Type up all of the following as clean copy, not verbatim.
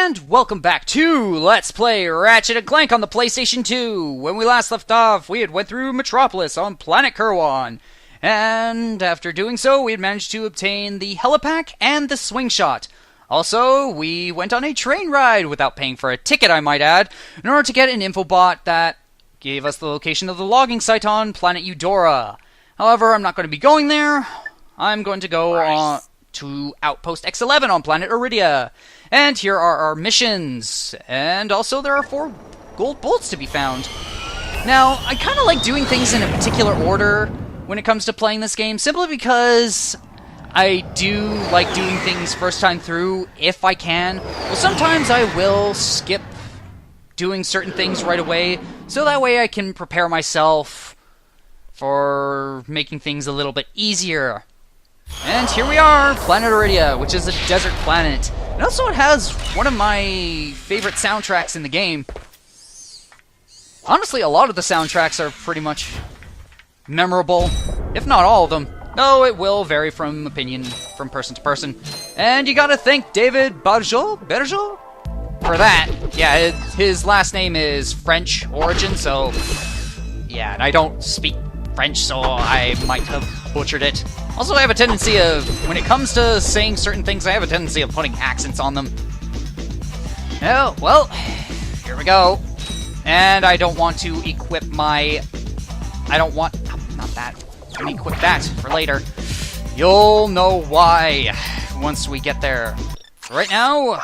And welcome back to Let's Play Ratchet Clank on the PlayStation 2. When we last left off, we had went through Metropolis on planet Qwark. And after doing so, we had managed to obtain the helipack and the swing shot. Also, we went on a train ride without paying for a ticket, I might add, in order to get an infobot that gave us the location of the logging site on planet Eudora. However, I'm not going to be going there. I'm going to go on to Outpost X11 on planet Iridia. And here are our missions. And also there are 4 gold bolts to be found. Now, I kind of like doing things in a particular order when it comes to playing this game, simply because I do like doing things first time through if I can. Well, sometimes I will skip doing certain things right away, so that way I can prepare myself for making things a little bit easier. And here we are, planet Iridia, which is a desert planet. And also it has one of my favorite soundtracks in the game. Honestly, a lot of the soundtracks are pretty much memorable, if not all of them. Though it will vary from opinion from person to person. And you gotta thank David Bergeau for that. Yeah, his last name is French origin, so yeah, and I don't speak French, so I might have butchered it. Also, I have a tendency of, when it comes to saying certain things, I have a tendency of putting accents on them. Oh, well, here we go. And I don't want to equip my... not that. I'm going to equip that for later. You'll know why once we get there. Right now,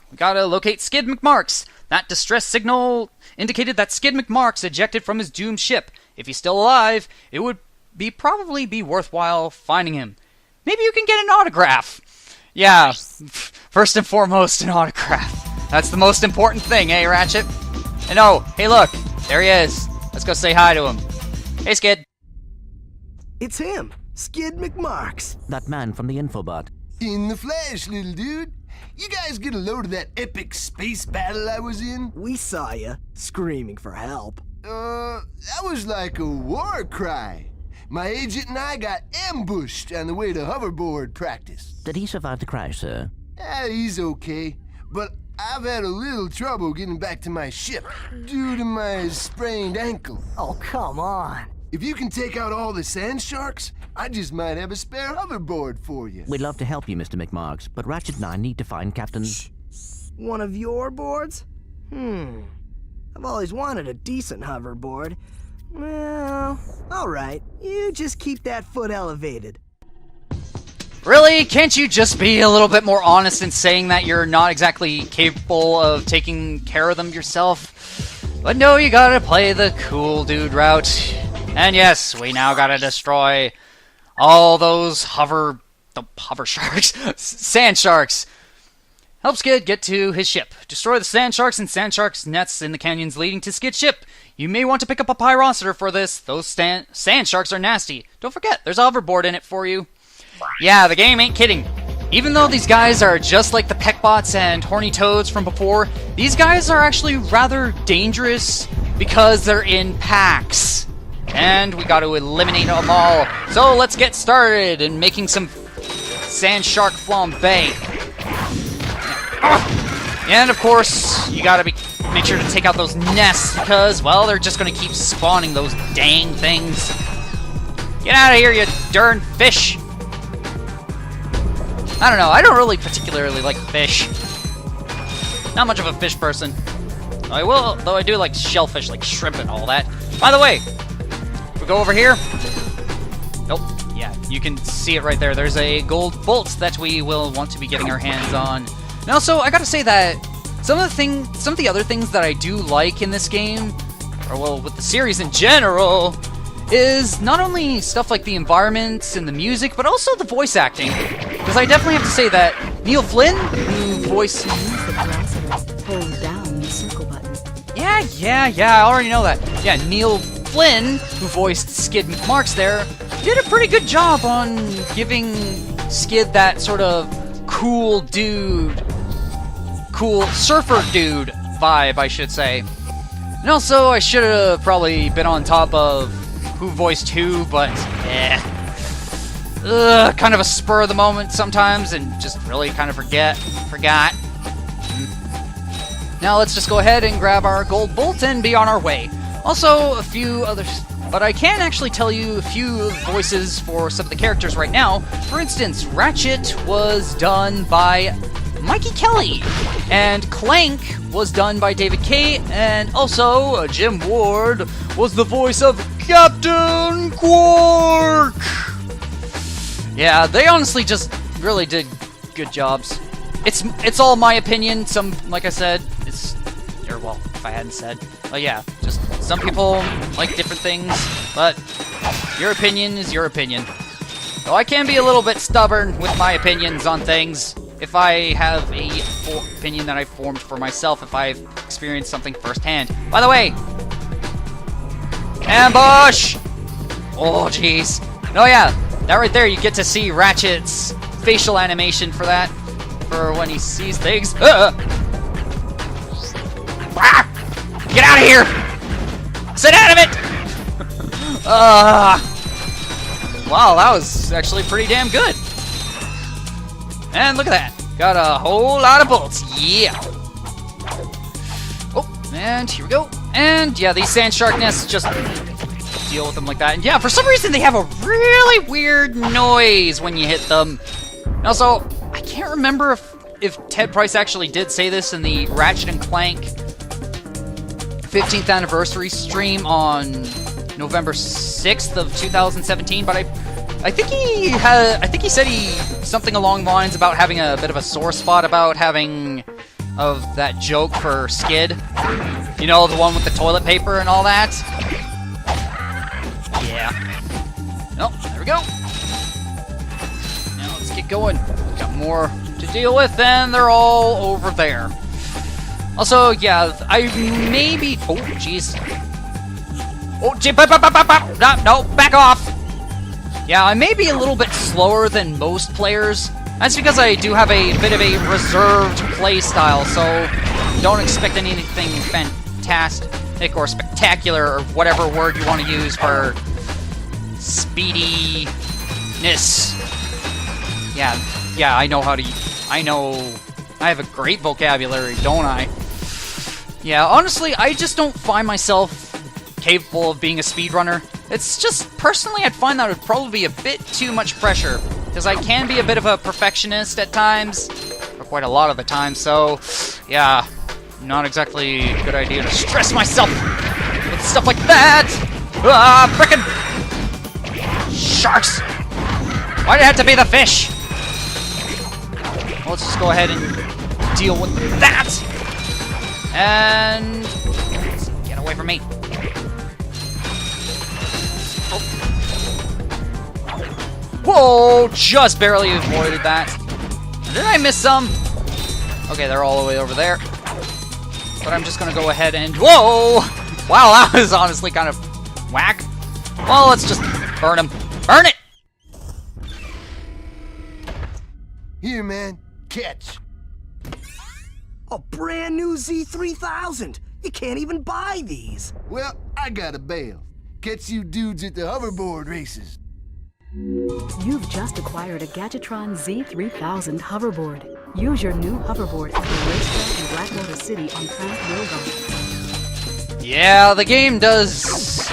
we gotta locate Skid McMarx. That distress signal indicated that Skid McMarx ejected from his doomed ship. If he's still alive, it would probably be worthwhile finding him. Maybe you can get an autograph. Yeah, first and foremost, an autograph. That's the most important thing, eh, Ratchet? And oh, hey look, there he is. Let's go say hi to him. Hey, Skid. It's him, Skid McMarx. That man from the infobot. In the flesh, little dude. You guys get a load of that epic space battle I was in? We saw ya, screaming for help. That was like a war cry. My agent and I got ambushed on the way to hoverboard practice. Did he survive the crash, sir? Yeah, he's okay, but I've had a little trouble getting back to my ship due to my sprained ankle. Oh, come on. If you can take out all the sand sharks, I just might have a spare hoverboard for you. We'd love to help you, Mr. McMarx, but Ratchet and I need to find Captain... One of your boards? I've always wanted a decent hoverboard. Well, alright. You just keep that foot elevated. Really? Can't you just be a little bit more honest in saying that you're not exactly capable of taking care of them yourself? But no, you gotta play the cool dude route. And yes, we now gotta destroy all those hover sharks, sand sharks. Help Skid get to his ship. Destroy the sand sharks and sand sharks nets in the canyons leading to Skid's ship. You may want to pick up a pyrocitor for this. Those sand sharks are nasty. Don't forget, there's a hoverboard in it for you. Yeah, the game ain't kidding. Even though these guys are just like the Peckbots and Horny Toads from before, these guys are actually rather dangerous because they're in packs. And we got to eliminate them all. So let's get started in making some sand shark flambe. And of course, you gotta make sure to take out those nests because, well, they're just gonna keep spawning those dang things. Get out of here, you darn fish! I don't know, I don't really particularly like fish. Not much of a fish person. Though I do like shellfish, like shrimp and all that. By the way, if we go over here. Nope. Yeah, you can see it right there. There's a gold bolt that we will want to be getting our hands on. And also, I gotta say that some of the other things that I do like in this game, or well, with the series in general, is not only stuff like the environments and the music, but also the voice acting. Because I definitely have to say that Neil Flynn, who voiced... Use the capacitors. Hold down the circle button. Yeah, I already know that. Yeah, Neil Flynn, who voiced Skid McMarx there, did a pretty good job on giving Skid that sort of cool surfer dude vibe, I should say. And also, I should have probably been on top of who voiced who, but kind of a spur of the moment sometimes, and just really kind of forgot. Now let's just go ahead and grab our gold bolt and be on our way. Also, a few others, but I can actually tell you a few voices for some of the characters right now. For instance, Ratchet was done by Mikey Kelly, and Clank was done by David Kay, and also Jim Ward was the voice of Captain Qwark. Yeah, they honestly just really did good jobs. It's all my opinion. Some, like I said, or well, if I hadn't said, well, yeah, just some people like different things, but your opinion is your opinion. Though I can be a little bit stubborn with my opinions on things. If I have a opinion that I formed for myself, if I've experienced something firsthand. By the way, ambush! Oh, jeez. Oh, yeah, that right there, you get to see Ratchet's facial animation for that, for when he sees things. Ah! Get out of here! Sit out of it! Wow, that was actually pretty damn good. And look at that. Got a whole lot of bullets. Yeah. Oh, and here we go. And yeah, these sand shark nests, just deal with them like that. And yeah, for some reason they have a really weird noise when you hit them. And also, I can't remember if Ted Price actually did say this in the Ratchet & Clank 15th anniversary stream on November 6th of 2017, but I think he said something along the lines about having a bit of a sore spot about having of that joke for Skid. You know, the one with the toilet paper and all that? Yeah. Oh, there we go. Now let's get going. Got more to deal with, and they're all over there. Also, yeah, I maybe... Oh, jeez. Oh, no, back off! Yeah, I may be a little bit slower than most players. That's because I do have a bit of a reserved play style, so don't expect anything fantastic or spectacular or whatever word you want to use for speediness. Yeah, I know how to... I have a great vocabulary, don't I? Yeah, honestly, I just don't find myself capable of being a speedrunner. It's just, personally, I'd find that would probably be a bit too much pressure, because I can be a bit of a perfectionist at times, or quite a lot of the time, so, yeah, not exactly a good idea to stress myself with stuff like that! Ah, frickin' sharks! Why'd it have to be the fish? Well, let's just go ahead and deal with that! And... get away from me. Whoa! Just barely avoided that. Did I miss some? Okay, they're all the way over there. But I'm just gonna go ahead and... Whoa! Wow, that was honestly kind of whack. Well, let's just burn him. Burn it! Here, man. Catch. A brand new Z3000. You can't even buy these. Well, I got a bail. Catch you dudes at the hoverboard races. You've just acquired a Gadgetron Z3000 hoverboard. Use your new hoverboard at the racetrack in Blackwater City on Crank Railgun. Yeah, the game does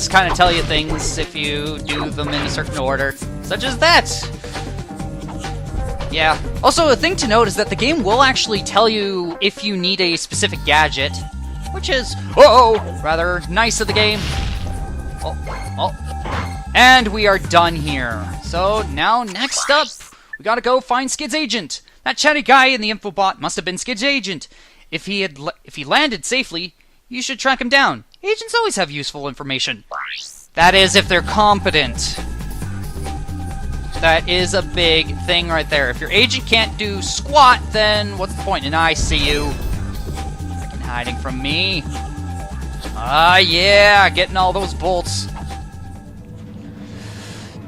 kind of tell you things if you do them in a certain order, such as that. Yeah. Also, a thing to note is that the game will actually tell you if you need a specific gadget, which is, rather nice of the game. And we are done here. So now, next up, we gotta go find Skid's agent. That chatty guy in the infobot must have been Skid's agent. If he landed safely, you should track him down. Agents always have useful information. That is, if they're competent. That is a big thing right there. If your agent can't do squat, then what's the point? And I see you. Freaking hiding from me. Ah, yeah, getting all those bolts.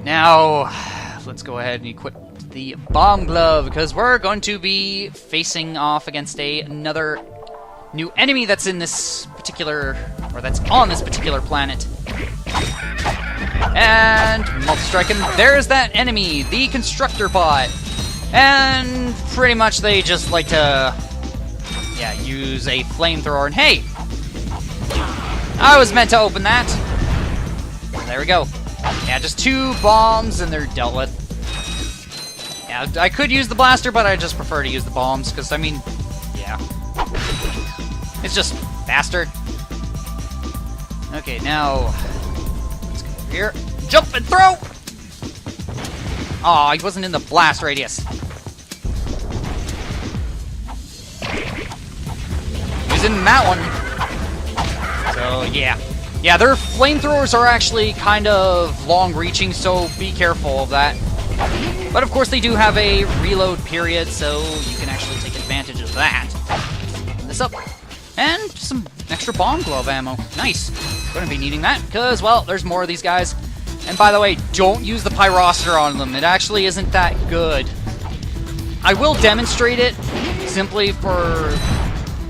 Now, let's go ahead and equip the bomb glove, because we're going to be facing off against another new enemy that's in this particular, or that's on this particular planet. And multi-strike, and there's that enemy, the constructor bot. And pretty much they just like to yeah, use a flamethrower. And hey, I was meant to open that. There we go. Yeah, just 2 bombs and they're dealt with. Yeah, I could use the blaster, but I just prefer to use the bombs because, I mean, yeah, it's just faster. Okay, now let's go over here. Jump and throw! Aw, he wasn't in the blast radius. He was in that one. So, yeah. Yeah, their flamethrowers are actually kind of long-reaching, so be careful of that. But of course they do have a reload period, so you can actually take advantage of that. Open this up. And some extra bomb glove ammo. Nice. Gonna be needing that, because, well, there's more of these guys. And by the way, don't use the pyroster on them. It actually isn't that good. I will demonstrate it, simply for,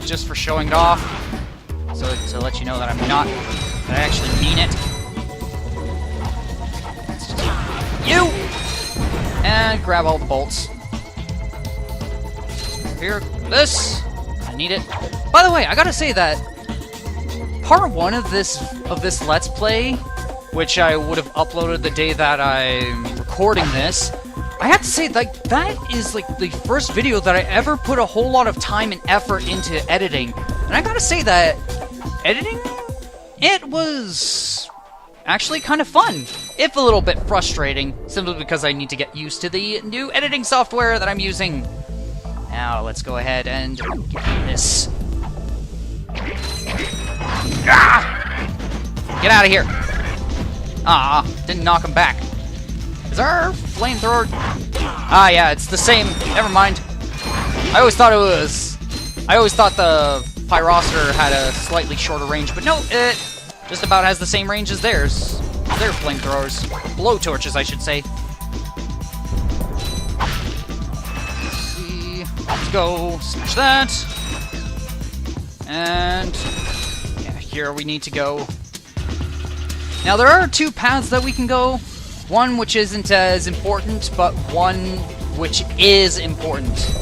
just for showing it off. So to let you know that I'm not, that I actually mean it. Let's just, you! And grab all the bolts. Here, this. I need it. By the way, I gotta say that part 1 of this Let's Play, which I would have uploaded the day that I'm recording this, I have to say, like, that is like the first video that I ever put a whole lot of time and effort into editing. And I gotta say that editing, it was actually kind of fun, if a little bit frustrating, simply because I need to get used to the new editing software that I'm using. Now, let's go ahead and get this. Ah! Get out of here! Ah, didn't knock him back. Is our flamethrower... Ah, yeah, it's the same. Never mind. I always thought the pyroster had a slightly shorter range, but no, it just about has the same range as theirs. Their flamethrowers. Blowtorches, I should say. Let's see. Let's go. Smash that. And... yeah, here we need to go. Now, there are 2 paths that we can go. One which isn't as important, but one which is important.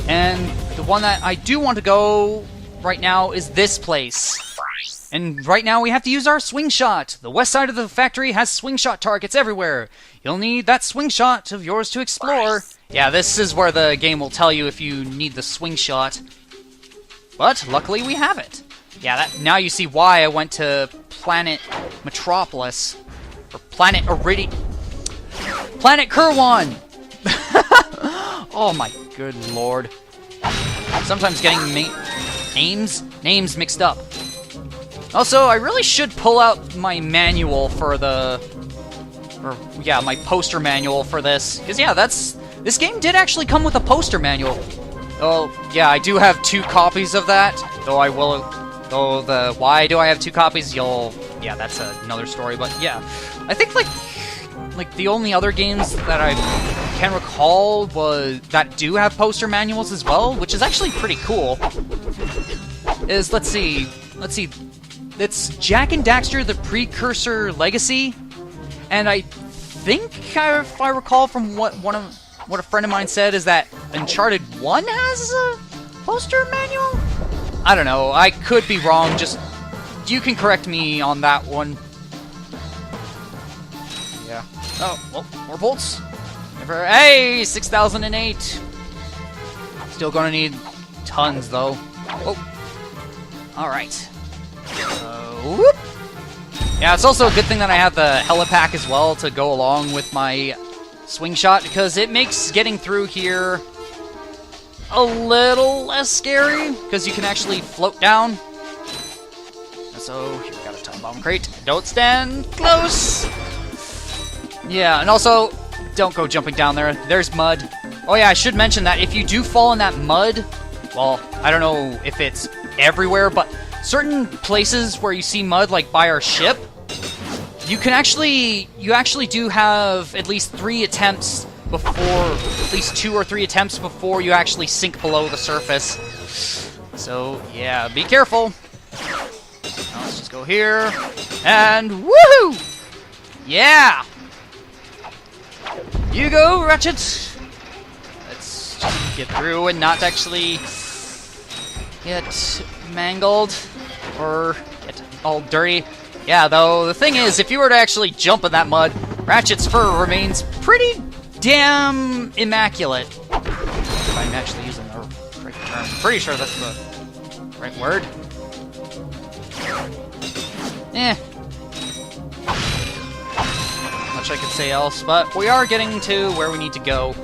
And the one that I do want to go right now is this place. And right now we have to use our swing shot. The west side of the factory has swing shot targets everywhere. You'll need that swing shot of yours to explore. Yeah, this is where the game will tell you if you need the swing shot. But luckily we have it. Yeah, now you see why I went to Planet Metropolis. Or Planet Planet Qwark! Oh my good lord. Sometimes getting names mixed up. Also, I really should pull out my manual for my poster manual for this. Because, yeah, this game did actually come with a poster manual. Oh, yeah, I do have 2 copies of that. Why do I have 2 copies? Yeah, that's another story, but yeah. I think, like the only other games that I can recall that do have poster manuals as well, which is actually pretty cool, is, let's see, it's Jak and Daxter, the Precursor Legacy, and I think, if I recall from what a friend of mine said, is that Uncharted 1 has a poster manual? I don't know, I could be wrong, just, you can correct me on that one. Yeah. Oh, well, more bolts. Hey, 6008! Still gonna need tons, though. Oh. Alright. Whoop! Yeah, it's also a good thing that I have the helipack as well to go along with my swing shot, because it makes getting through here a little less scary, because you can actually float down. So, here we got a time bomb crate. Don't stand close! Yeah, and also, don't go jumping down there. There's mud. Oh yeah, I should mention that if you do fall in that mud, well, I don't know if it's everywhere, but certain places where you see mud, like by our ship, you actually do have at least 3 attempts before, at least 2 or 3 attempts before you actually sink below the surface. So, yeah, be careful. Now let's just go here, and woohoo! Yeah! You go, Ratchet! Let's just get through and not actually get mangled or get all dirty. Yeah, though, the thing is, if you were to actually jump in that mud, Ratchet's fur remains pretty damn immaculate. If I'm actually using the right term. I'm pretty sure that's the right word. Much I could say else, but we are getting to where we need to go.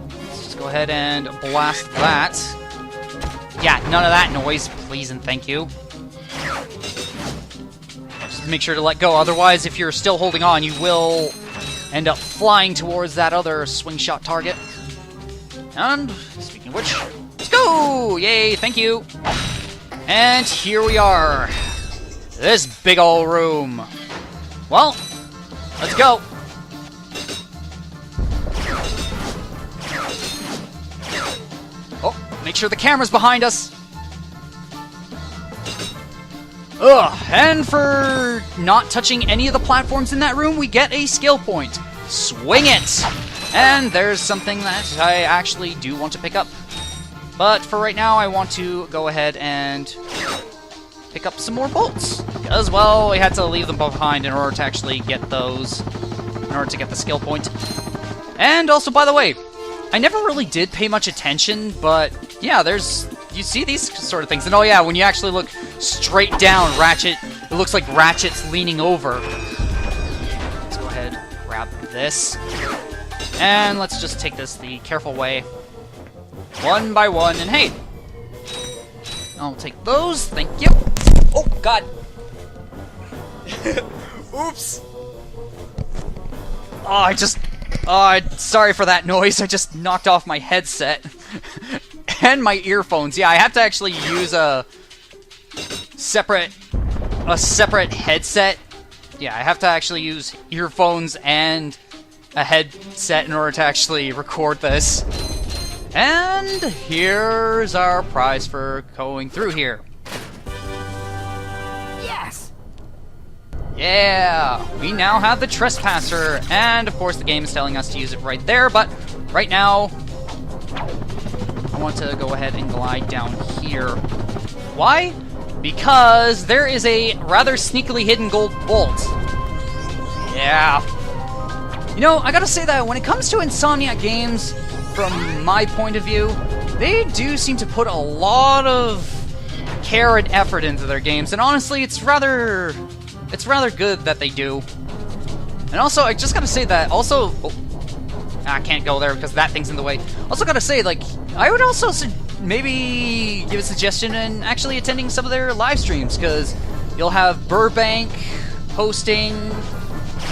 Let's just go ahead and blast that. Yeah, none of that noise, please and thank you. Just make sure to let go, otherwise if you're still holding on, you will end up flying towards that other swing shot target. And, speaking of which, let's go! Yay, thank you! And here we are. This big ol' room. Well, let's go! Oh, make sure the camera's behind us! Ugh, and for not touching any of the platforms in that room, we get a skill point. Swing it! And there's something that I actually do want to pick up. But for right now, I want to go ahead and pick up some more bolts. Because, well, we had to leave them behind in order to actually get those, in order to get the skill point. And also, by the way, I never really did pay much attention, but yeah, you see these sort of things. And oh yeah, when you actually look straight down, Ratchet, it looks like Ratchet's leaning over. Let's go ahead, grab this. And let's just take this the careful way. One by one, and hey! I'll take those, thank you. Oh, God! Oops! Oh, sorry for that noise, I just knocked off my headset. And my earphones. Yeah, I have to actually use a separate headset. Yeah, I have to actually use earphones and a headset in order to actually record this. And here's our prize for going through here. Yes! Yeah! We now have the Trespasser, and of course the game is telling us to use it right there, but right now I want to go ahead and glide down here. Why? Because there is a rather sneakily hidden gold bolt. Yeah. You know, I gotta say that when it comes to Insomniac games, from my point of view, they do seem to put a lot of care and effort into their games, and honestly, it's rather good that they do. And also, I just gotta say that, also... Oh, I can't go there because that thing's in the way. Also gotta say, like, I would also maybe give a suggestion in actually attending some of their live streams, because you'll have Burbank hosting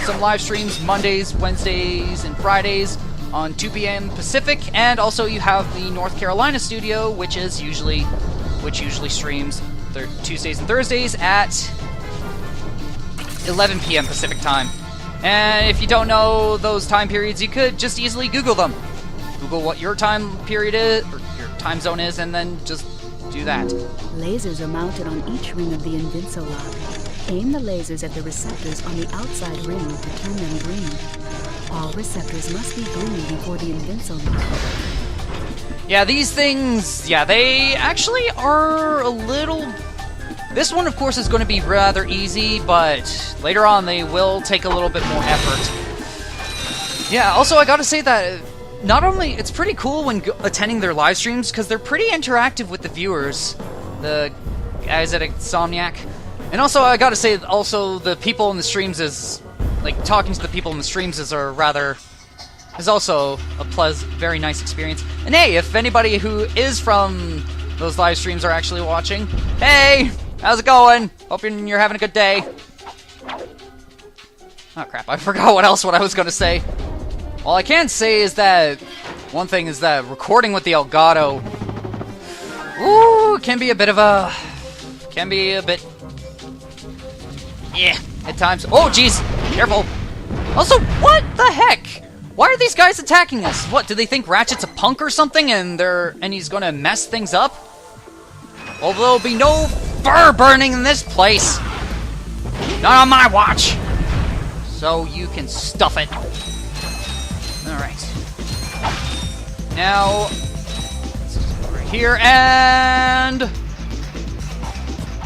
some live streams Mondays, Wednesdays, and Fridays on 2 p.m. Pacific, and also you have the North Carolina studio, which usually streams Tuesdays and Thursdays at 11 p.m. Pacific time. And if you don't know those time periods, you could just easily Google them. Google what your time period is, or your time zone is, and then just do that. Lasers are mounted on each ring of the Invinso lock. Aim the lasers at the receptors on the outside ring to turn them green. All receptors must be green before the Invinso lock. Yeah, these things, yeah, they actually are a little... This one, of course, is going to be rather easy, but later on they will take a little bit more effort. Yeah, also I gotta say that not only, it's pretty cool when attending their live streams, because they're pretty interactive with the viewers, the guys at Insomniac. And also, I gotta say, also, the people in the streams is, like, talking to the people in the streams is also a very nice experience. And hey, if anybody who is from those live streams are actually watching, hey! How's it going? Hope you're having a good day. Oh crap, I forgot what I was gonna say. All I can say is that, one thing is that recording with the Elgato, ooh, can be a bit, yeah, at times. Oh jeez, careful. Also, what the heck? Why are these guys attacking us? What, do they think Ratchet's a punk or something and he's gonna mess things up? Well, there'll be no fur burning in this place. Not on my watch. So you can stuff it. Alright. Now, let's just go right here, and...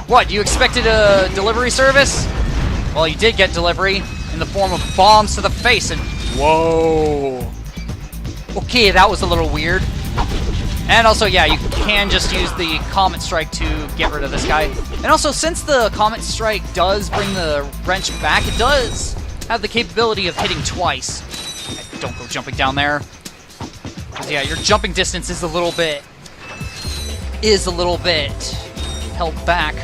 What, you expected a delivery service? Well, you did get delivery in the form of bombs to the face, and... Whoa! Okay, that was a little weird. And also, yeah, you can just use the Comet Strike to get rid of this guy. And also, since the Comet Strike does bring the wrench back, it does have the capability of hitting twice. Don't go jumping down there. Because, yeah, your jumping distance is a little bit held back.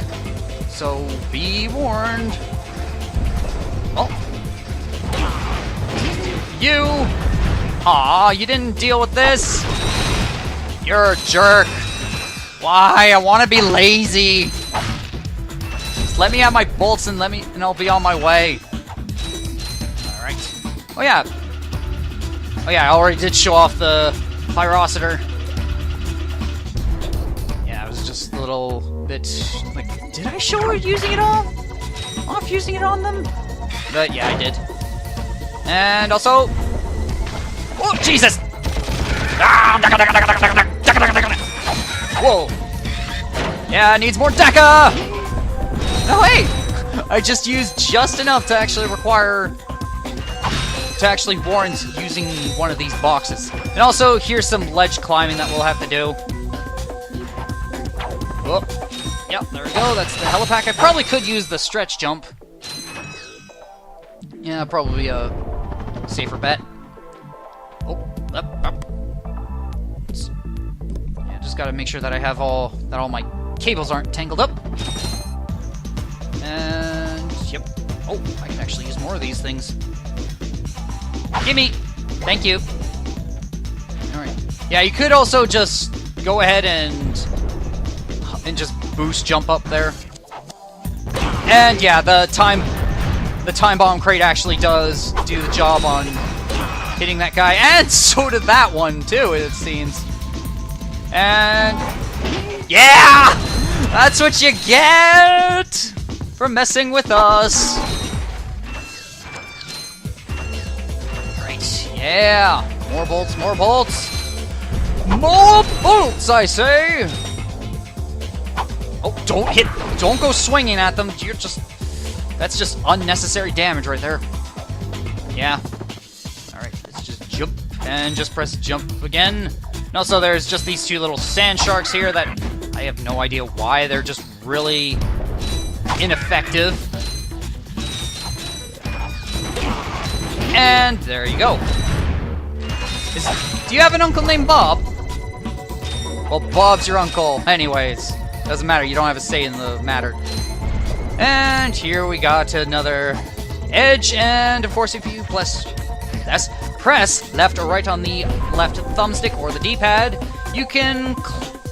So, be warned. Oh. You! Aw, you didn't deal with this? You're a jerk. Why? I want to be lazy. Just let me have my bolts and I'll be on my way. Alright. Oh yeah. Oh yeah, I already did show off the Pyrocitor. Yeah, it was just a little bit like, did I show her using it off using it on them? But yeah, I did. And also, oh Jesus! Whoa! Yeah, it needs more Deca! No, hey! I just used just enough to actually warrant using one of these boxes. And also, here's some ledge climbing that we'll have to do. Oh, yep, there we go. That's the helipack. I probably could use the stretch jump. Yeah, probably a safer bet. Oh, up. Yeah, just gotta make sure that I have all my cables aren't tangled up. And yep. Oh, I can actually use more of these things. Gimme! Thank you. Alright. Yeah, you could also just go ahead and just boost jump up there. And yeah, the time bomb crate actually does do the job on hitting that guy, and so did that one too, it seems. And yeah! That's what you get for messing with us. Right, yeah. More bolts, more bolts. More bolts, I say! Oh, don't go swinging at them. That's just unnecessary damage right there. Yeah. Alright, let's just jump and just press jump again. And also there's just these two little sand sharks here that I have no idea why. They're just really ineffective. And there you go. Do you have an uncle named Bob? Well, Bob's your uncle. Anyways, doesn't matter. You don't have a say in the matter. And here we got to edge, and of course if you press left or right on the left thumbstick or the D-pad, you can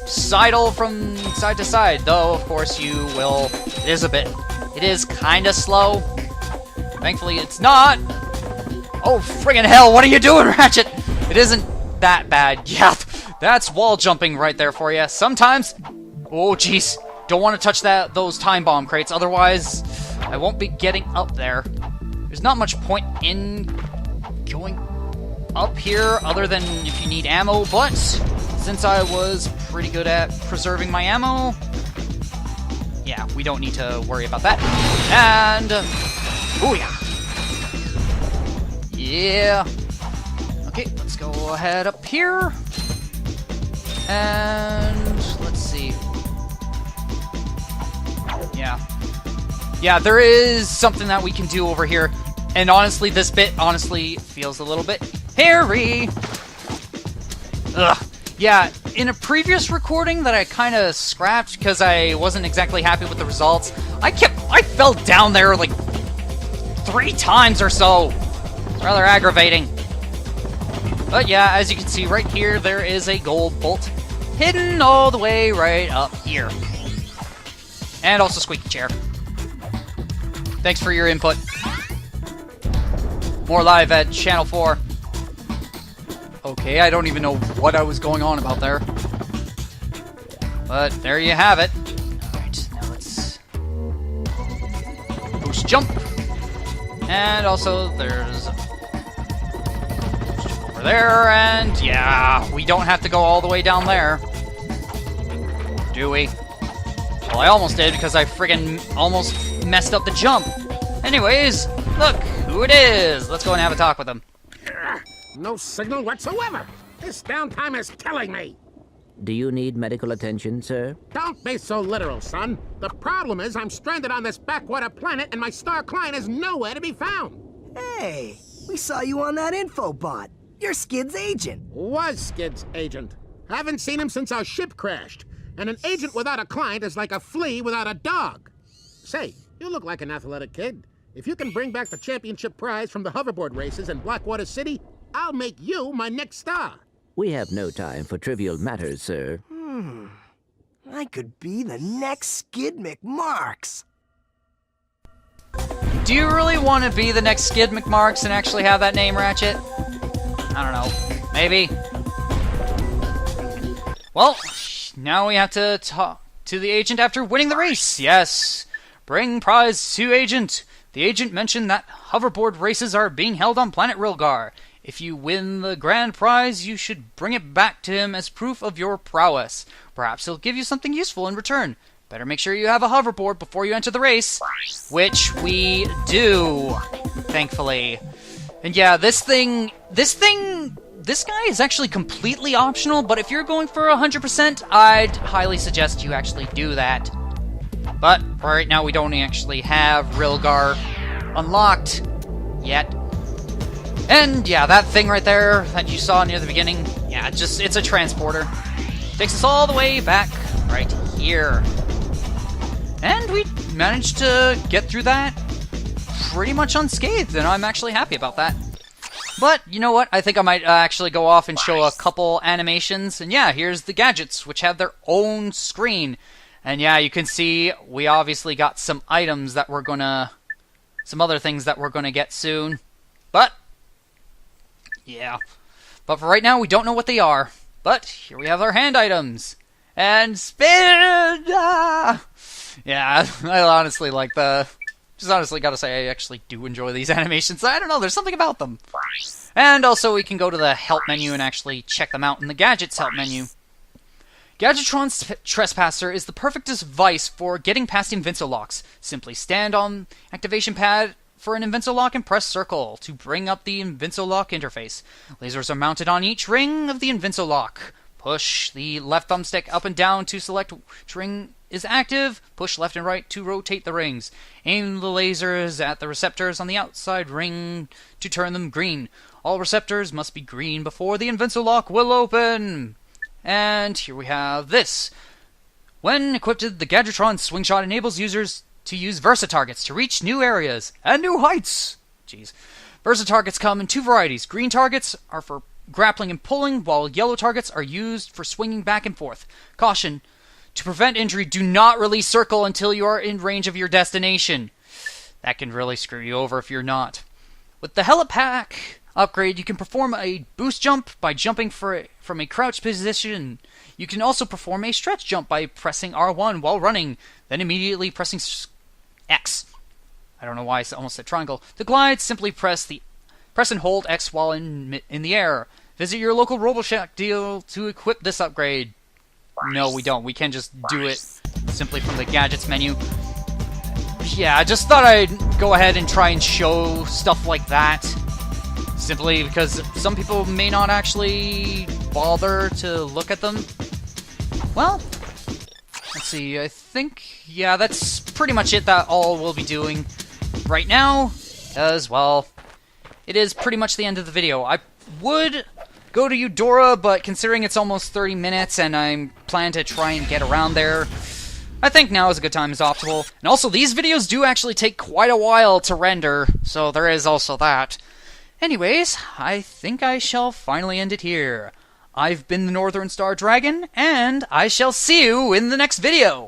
sidle from side to side, though of course you will, it is kinda slow. Thankfully it's not. Oh friggin' hell, what are you doing, Ratchet? It isn't that bad. Yeah, that's wall jumping right there for you. Sometimes, oh jeez. Don't want to touch those time bomb crates, otherwise I won't be getting up there. There's not much point in going up here other than if you need ammo, but since I was pretty good at preserving my ammo, yeah, we don't need to worry about that. And, oh yeah. Yeah. Okay, let's go ahead up here. And, let's see. Yeah, there is something that we can do over here. And honestly, this bit feels a little bit hairy. Ugh. Yeah, in a previous recording that I kind of scrapped because I wasn't exactly happy with the results, I fell down there like 3 times or so. It's rather aggravating. But yeah, as you can see right here, there is a gold bolt hidden all the way right up here. And also squeaky chair. Thanks for your input. More live at Channel 4. Okay, I don't even know what I was going on about there. But there you have it. Alright, now let's boost jump. And also there's over there, and yeah, we don't have to go all the way down there. do we? Well, I almost did because I friggin' almost messed up the jump. Anyways, look who it is. Let's go and have a talk with him. No signal whatsoever. This downtime is killing me. Do you need medical attention, sir? Don't be so literal, son. The problem is I'm stranded on this backwater planet and my star client is nowhere to be found. Hey, we saw you on that info bot. You're Skid's agent. Was Skid's agent. Haven't seen him since our ship crashed. And an agent without a client is like a flea without a dog. Say, you look like an athletic kid. If you can bring back the championship prize from the hoverboard races in Blackwater City, I'll make you my next star. We have no time for trivial matters, sir. I could be the next Skid McMarks. Do you really want to be the next Skid McMarks and actually have that name, Ratchet? I don't know. Maybe. Well, now we have to talk to the agent after winning the race. Yes. Bring prize to agent. The agent mentioned that hoverboard races are being held on planet Rilgar. If you win the grand prize, you should bring it back to him as proof of your prowess. Perhaps he'll give you something useful in return. Better make sure you have a hoverboard before you enter the race. Which we do, thankfully. And yeah, this guy is actually completely optional, but if you're going for 100%, I'd highly suggest you actually do that. But for right now, we don't actually have Rilgar unlocked yet. And yeah, that thing right there that you saw near the beginning, yeah, it's a transporter. Takes us all the way back right here. And we managed to get through that pretty much unscathed, and I'm actually happy about that. But, you know what, I think I might actually go off and show a couple animations. And yeah, here's the gadgets, which have their own screen. And yeah, you can see we obviously got some items that we're gonna... some other things that we're gonna get soon. But... yeah. But for right now, we don't know what they are. But here we have our hand items. And spin! Ah! Yeah, I honestly like the... just honestly gotta say, I actually do enjoy these animations. I don't know, there's something about them. And also, we can go to the help menu and actually check them out in the Gadgets help menu. Gadgetron's Trespasser is the perfect device for getting past Invincilocks. Simply stand on activation pad for an Invincilock and press circle to bring up the Invincilock interface. Lasers are mounted on each ring of the Invincilock. Push the left thumbstick up and down to select which ring is active. Push left and right to rotate the rings. Aim the lasers at the receptors on the outside ring to turn them green. All receptors must be green before the Invincilock will open. And here we have this. When equipped, the Gadgetron Swingshot enables users to use Versa targets to reach new areas and new heights. Jeez. Versa targets come in two varieties. Green targets are for grappling and pulling, while yellow targets are used for swinging back and forth. Caution. To prevent injury, do not release circle until you are in range of your destination. That can really screw you over if you're not. With the Helipack upgrade, you can perform a boost jump by jumping from a crouched position. You can also perform a stretch jump by pressing R1 while running, then immediately pressing X. I don't know why I almost said triangle. To glide, simply press and hold X while in the air. Visit your local RoboShack deal to equip this upgrade. No, we don't. We can just do it simply from the Gadgets menu. Yeah, I just thought I'd go ahead and try and show stuff like that. Simply because some people may not actually bother to look at them. Well, let's see. I think, yeah, that's pretty much it. That all we'll be doing right now. As well, it is pretty much the end of the video. I would go to Eudora, but considering it's almost 30 minutes and I plan to try and get around there, I think now is a good time as optimal. And also, these videos do actually take quite a while to render, so there is also that. Anyways, I think I shall finally end it here. I've been the NorthernStarDragon, and I shall see you in the next video!